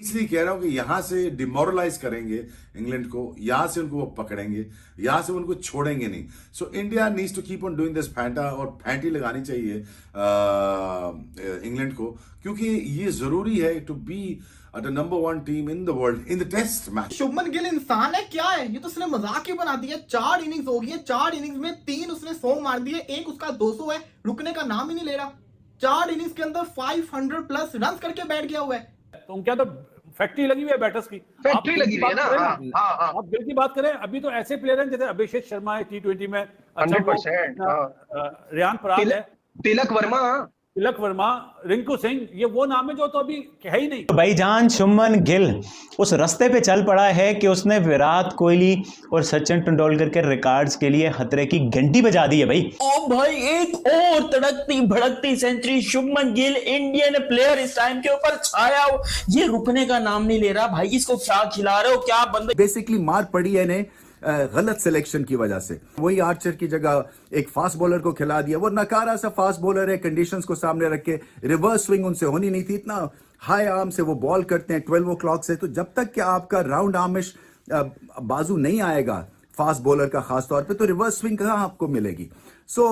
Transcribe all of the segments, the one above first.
इसलिए कह रहा हूं कि यहां से डिमोरलाइज करेंगे इंग्लैंड को, यहां से उनको वो पकड़ेंगे, यहां से उनको छोड़ेंगे नहीं। So India needs to keep on doing this फैंटा, और फैंटी लगानी चाहिए इंग्लैंड को, क्योंकि ये जरूरी है to be the number one team in the world in the test match. Shubman Gill इंसान है क्या है? ये तो उसने मजाक ही बना दिया। 4 इनिंग्स हो गई है, 4 इनिंग्स में 3 उसने 100 मार दिए, एक उसका 200 है, रुकने का नाम ही नहीं ले रहा। 4 इनिंग्स के अंदर 500 प्लस रन करके बैठ गया हुआ है। तो उनके तो फैक्ट्री लगी हुई है बैटर्स की, फैक्ट्री लगी हुई है ना। आप गिल की बात करें, अभी तो ऐसे प्लेयर हैं जैसे अभिषेक शर्मा है T20 में, 100%। रेयान पराग है, तिलक वर्मा, रिंकू सिंह, ये वो नाम है जो तो अभी है ही नहीं। तो भाईजान शुभमन गिल उस रास्ते पे चल पड़ा है कि उसने विराट कोहली और सचिन तेंदुलकर के रिकॉर्ड्स के लिए खतरे की घंटी बजा दी है भाई। ओ भाई, एक और तड़कती भड़कती century. Shubman Gill Indian player इस टाइम के ऊपर छाया, ये रुकने का नाम नहीं ले रहा भाई। इसको क्या खिला रहे हो, क्या बंदे? बेसिकली मार पड़ी है इन्हें गलत सिलेक्शन की वजह से। वही आर्चर की जगह एक फास्ट बॉलर को खिला दिया, वो नकारा सा फास्ट बॉलर है, कंडीशंस को सामने रख के रिवर्स स्विंग उनसे होनी नहीं थी। इतना हाई आर्म से वो बॉल करते हैं 12 o'clock से, तो जब तक कि आपका राउंड आर्मिश बाजू नहीं आएगा फास्ट बॉलर का खास तौर पे, तो रिवर्स स्विंग कहां आपको मिलेगी। सो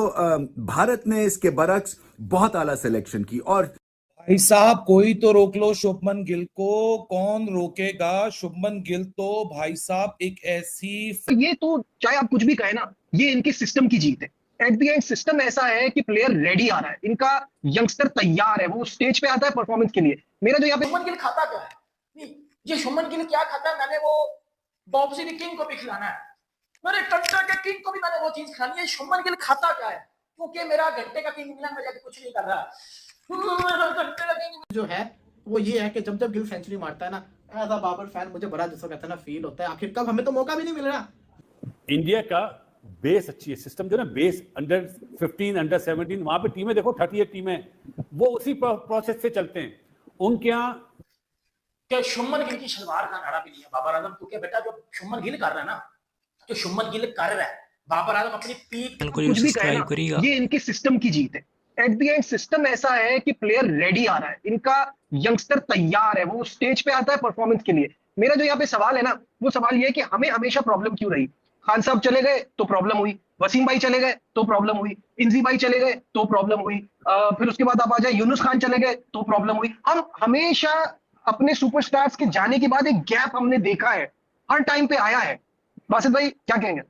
भारत ने इसके बरक्स बहुत आला सिलेक्शन की। और भाई साहब, कोई तो रोक लो शुभमन गिल को। कौन रोकेगा? शुभमन गिल तो भाई साहब एक ऐसी, ये तो चाहे आप कुछ भी कहें ना, ये इनके सिस्टम की जीत है। एट द एंड सिस्टम ऐसा है कि प्लेयर रेडी आ रहा है, इनका यंगस्टर तैयार है, वो स्टेज पे आता है परफॉर्मेंस के लिए। मेरा जो यहाँ पे शुभमन गिल खाता क्या है? नहीं, ये शुभमन गिल क्या खाता है? मैंने वो बॉब्सी द किंग को भी खिलाना है, मेरे टट्टा के किंग को भी मैंने वो चीज खिलानी है। शुभमन गिल खाता क्या है? क्योंकि मेरा घंटे का किंग इंग्लैंड में जाके कुछ नहीं कर रहा। जो है वो ये है कि जब जब गिल सेंचुरी मारता है ना, एज अ बाबर फैन मुझे बड़ा जैसा कहता है ना फील होता है, आखिर कब हमें तो मौका भी नहीं मिल रहा। इंडिया का बेस अच्छी है, सिस्टम जो ना, बेस अंडर 15 अंडर 17, वहां पे टीमें देखो 38 टीमें, वो उसी प्रोसेस से चलते हैं। उनके यहाँ क्या शुभमन गिल की शलवार का नाड़ा भी नहीं है बाबर आजम? क्योंकि बेटा जो शुभमन गिल कर रहा है ना, जो शुभमन गिल कर रहा है, बाबर आजम अपनी पीक कुछ भी कहे ना, ये इनके सिस्टम की जीत है। एट द एंड सिस्टम ऐसा है कि प्लेयर रेडी आ रहा है, इनका यंगस्टर तैयार है, वो स्टेज पे आता है परफॉर्मेंस के लिए। मेरा जो यहाँ पे सवाल है ना, वो सवाल ये है कि हमें हमेशा प्रॉब्लम क्यों रही? खान साहब चले गए तो प्रॉब्लम हुई, वसीम भाई चले गए तो प्रॉब्लम हुई, इंजी भाई चले गए तो प्रॉब्लम हुई, फिर उसके बाद आप आ जाए यूनुस खान चले गए तो प्रॉब्लम हुई। हम हमेशा अपने सुपरस्टार्स के जाने के बाद एक गैप हमने देखा है, हर टाइम पे आया है। बासित भाई क्या कहेंगे?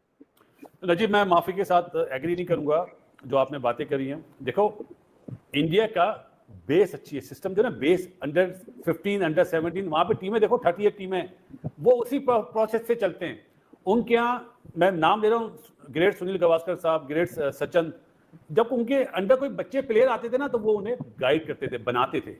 नजीब, मैं माफी के साथ एग्री नहीं करूंगा जो आपने बातें करी हैं। देखो, इंडिया का बेस अच्छी है, सिस्टम जो ना, बेस अंडर 15 अंडर 17, वहां पे टीमें देखो 38 टीमें, वो उसी प्रोसेस से चलते हैं। उनके यहाँ मैं नाम ले रहा हूँ, ग्रेट सुनील गावस्कर साहब, ग्रेट सचिन, जब उनके अंडर कोई बच्चे प्लेयर आते थे ना, तो वो उन्हें गाइड करते थे, बनाते थे।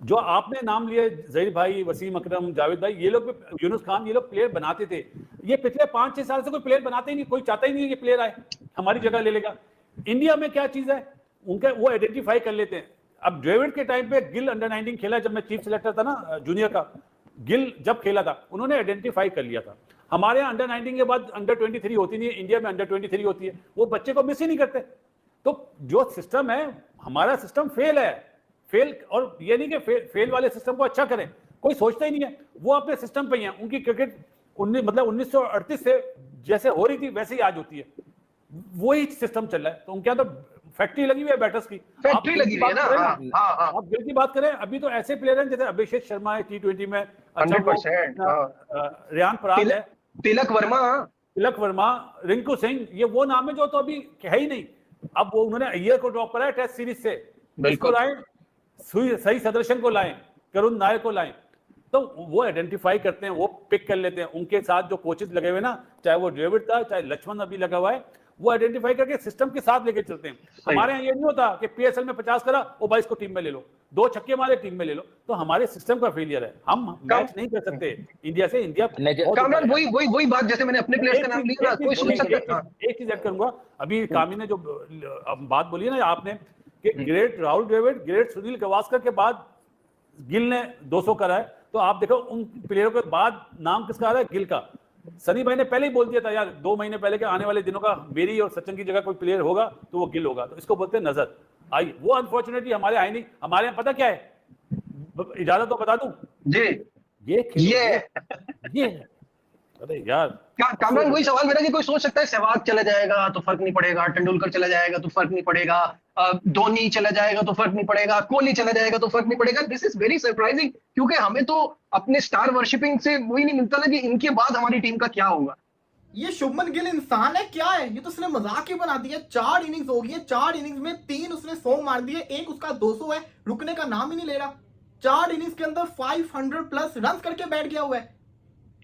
जो आपने नाम लिए जहीर भाई, वसीम अकरम, जावेद भाई, ये लोग, यूनुस खान, ये लोग प्लेयर बनाते थे। ये पिछले 5-6 साल से कोई प्लेयर बनाते ही नहीं, कोई चाहता ही नहीं ये प्लेयर आए हमारी जगह ले लेगा। इंडिया में क्या चीज है, उनका वो आइडेंटिफाई कर लेते हैं। अब ड्रेविड के टाइम पे गिल अंडर 19 खेला, जब मैं चीफ सिलेक्टर था ना जूनियर का, गिल जब खेला था उन्होंने आइडेंटिफाई कर लिया था। हमारे यहाँ अंडर 19 के बाद अंडर 23 होती नहीं है, इंडिया में अंडर 23 होती है, वो बच्चे को मिस ही नहीं करते। तो जो सिस्टम है, हमारा सिस्टम फेल है, फेल। और ये नहीं कि फेल वाले सिस्टम को अच्छा करें, कोई सोचता ही नहीं है। वो अपने सिस्टम पे ही है, उनकी क्रिकेट 1938 से जैसे हो रही थी वैसे ही आज होती है, वही सिस्टम चल रहा है। तो उनके यहाँ तो फैक्ट्री लगी हुई है बैटर्स की। फैक्ट्री लगी हुई है ना। आप गिल की बात करें, अभी तो ऐसे प्लेयर हैं जैसे अभिषेक शर्मा है T20 में, 100%। रेयान पराग है, तिलक वर्मा, रिंकू सिंह, ये वो नाम है जो तो अभी है ही नहीं। अब वो उन्होंने अय्यर को ड्रॉप करा है टेस्ट सीरीज से, इसको लाए, सही सदर्शन को लाए, करुण नायर को लाए, तो वो आइडेंटिफाई करते हैं, वो पिक कर लेते हैं। उनके साथ जो कोचेस लगे हुए ना, चाहे वो ड्रेविड था, चाहे लक्ष्मण अभी लगा हुआ है, वो आइडेंटिफाई करके सिस्टम के साथ लेके चलते हैं। हमारे यहाँ ये नहीं होता कि PSL में 50 करा, वो 22 को टीम में ले लो, 2 छक्के मारे टीम में ले लो। तो हमारे सिस्टम का फेलियर है, हम मैच नहीं कर सकते इंडिया से। इंडिया वही बात, जैसे मैंने अपने प्लेयर्स का नाम लिया ना, कोई सोच सकता है। एक चीज ऐड करूंगा, अभी कामी ने जो बात बोली है ना आपने, कि ग्रेट राहुल द्रविड़, ग्रेट सुनील गावस्कर के बाद गिल ने 200 करा है, तो आप देखो उन प्लेयरों के बाद नाम किसका आ रहा है? गिल का। सनी भाई ने पहले ही बोल दिया था यार 2 महीने पहले के आने वाले दिनों का मेरी और सचिन की जगह कोई प्लेयर होगा तो वो गिल होगा। तो इसको बोलते हैं नजर आई। वो अनफॉर्चुनेटली हमारे आई नहीं। हमारे यहाँ पता क्या है, इजाजत तो बता दूं जी, ये अरे यार कामरान, वही सवाल मेरा कि कोई सोच सकता है सहवाग चला जाएगा तो फर्क नहीं पड़ेगा, तेंदुलकर चला जाएगा तो फर्क नहीं पड़ेगा, धोनी चला जाएगा तो फर्क नहीं पड़ेगा, कोहली चला जाएगा तो फर्क नहीं पड़ेगा। दिस इज वेरी सरप्राइजिंग, क्योंकि हमें तो अपने स्टार वर्शिपिंग से वही नहीं मिलता ना कि इनके बाद हमारी टीम का क्या होगा। ये शुभमन गिल इंसान है क्या है? ये तो उसने मजाक ही बना दिया। 4 इनिंग्स हो गई है, 4 इनिंग्स में 3 उसने 100 मार दिए, एक उसका 200 है, रुकने का नाम ही नहीं ले रहा। 4 इनिंग्स के अंदर 500 प्लस रन करके बैठ गया हुआ है।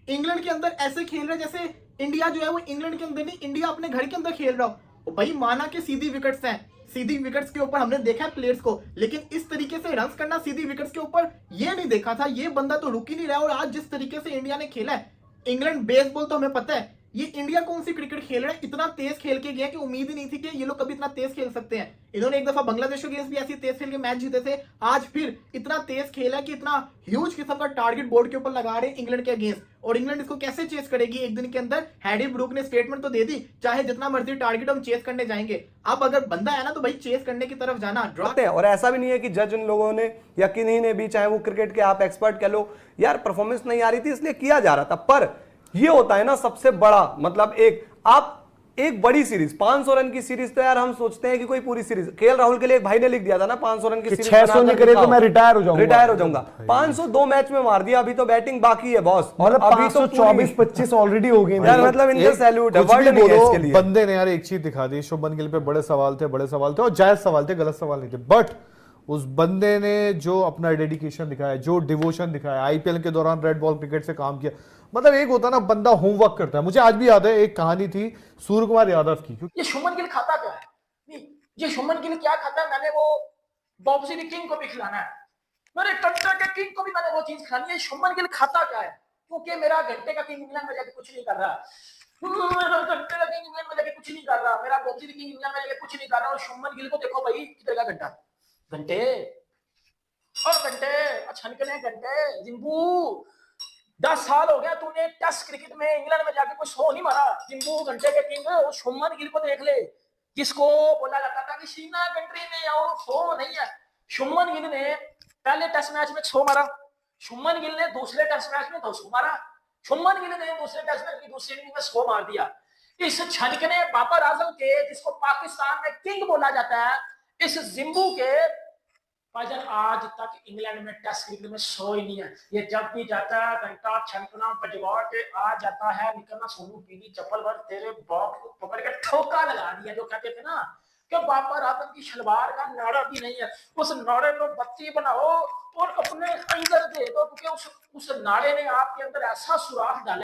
इंग्लैंड के अंदर ऐसे खेल रहे जैसे इंडिया जो है वो इंग्लैंड के अंदर नहीं, इंडिया अपने घर के अंदर खेल रहा हो। भाई माना कि सीधी विकेट्स हैं, सीधी विकेट्स के ऊपर हमने देखा है प्लेयर्स को, लेकिन इस तरीके से रन करना सीधी विकेट्स के ऊपर ये नहीं देखा था। ये बंदा तो रुक ही नहीं रहा। और आज जिस तरीके से इंडिया ने खेला है, इंग्लैंड बेसबॉल तो हमें पता है, ये इंडिया कौन सी क्रिकेट खेल रहा है, इतना तेज खेल के गया कि उम्मीद ही नहीं थी कि ये लोग कभी इतना तेज खेल सकते हैं। इन्होंने एक दफा बांग्लादेश के अगेंस्ट भी ऐसी तेज खेल के मैच जीते थे, आज फिर इतना तेज खेला कि इतना ह्यूज किस्म का टारगेट बोर्ड के ऊपर लगा रहे हैं इंग्लैंड के अगेंस्ट। और इंग्लैंड इसको कैसे चेस करेगी एक दिन के अंदर? हैरी ब्रूक ने स्टेटमेंट तो दे दी, चाहे जितना मर्जी टारगेट हम चेस करने जाएंगे। अब अगर बंदा है ना तो भाई चेस करने की तरफ जाना ड्रॉ। और ऐसा भी नहीं है कि जज उन लोगों ने या किन्हीं ने भी, चाहे वो क्रिकेट के आप एक्सपर्ट कह लो, यार परफॉर्मेंस नहीं आ रही थी इसलिए किया जा रहा था। पर ये होता है ना सबसे बड़ा मतलब एक बड़ी सीरीज 500 रन की सीरीज, तो यार हम सोचते हैं कि कोई पूरी सीरीज, केएल राहुल के लिए एक भाई ने लिख दिया था ना 500 रन की सीरीज 600 नहीं करे तो मैं रिटायर हो जाऊंगा। 502 मैच में मार दिया, अभी तो बैटिंग बाकी है बॉस। मतलब अभी तो 524-25 ऑलरेडी हो गई यार, मतलब इनका सैल्यूट है, वर्ल्ड नहीं है इसके लिए। बंदे ने यार एक चीज दिखा दी, शुभमन गिल पे बड़े सवाल थे और जायज सवाल थे, गलत सवाल नहीं थे, बट उस बंदे ने जो अपना डेडिकेशन दिखाया, जो डिवोशन दिखाया, आईपीएल के दौरान रेड बॉल क्रिकेट से काम किया, मतलब एक होता ना बंदा होमवर्क करता है। मुझे आज भी याद है एक कहानी थी सूर्य कुमार यादव की। ये शुभमन गिल खाता क्या है? नहीं, ये शुभमन गिल क्या खाता है? मैंने वो बॉब्सी द किंग को भी खिलाना है, मेरे टट्टा के किंग को भी मैंने वो चीज खानी है। शुभमन गिल खाता क्या है? क्योंकि मेरा घंटे का किंग इंग्लैंड में जाके कुछ नहीं कर रहा, मेरा घंटे का किंग इंग्लैंड में जाके कुछ नहीं कर रहा, मेरा बॉब्सी द किंग इंग्लैंड में जाके कुछ नहीं कर रहा। और शुभमन गिल को देखो भाई, किधर का घंटा, घंटे और घंटे, छनकने घंटे। जिम्बू 10 साल हो गया तूने टेस्ट क्रिकेट में इंग्लैंड में जाके कोई 100 नहीं मारा। जिम्बू घंटे के किंग। और शुभमन गिल को देख ले, जिसको बोला जाता था कि शीना कंट्री में और 100 नहीं है। शुभमन गिल ने पहले टेस्ट मैच में 100 मारा, शुभमन गिल ने दूसरे टेस्ट मैच में 200 मारा, शुभमन गिल ने दूसरे टेस्ट मैच की दूसरी इनिंग में 100 मार दिया। इस छनकने बाबर आजम के, जिसको पाकिस्तान में किंग बोला जाता है, इस जिम्बू के फजर आज तक इंग्लैंड में टेस्ट क्रिकेट में 100 ही नहीं है। ये जब भी जाता है घंटा छनकना बजवा के आ जाता है, निकलना सोनू पीली चप्पल भर तेरे बॉक्स को पकड़ के ठोका लगा दिया। जो कहते थे ना कि बाबर आजम की शलवार का नाड़ा भी नहीं है, उस नाड़े को बत्ती बनाओ और अपने अंदर दे दो, क्योंकि उस नाड़े ने आपके अंदर ऐसा सुराख डाला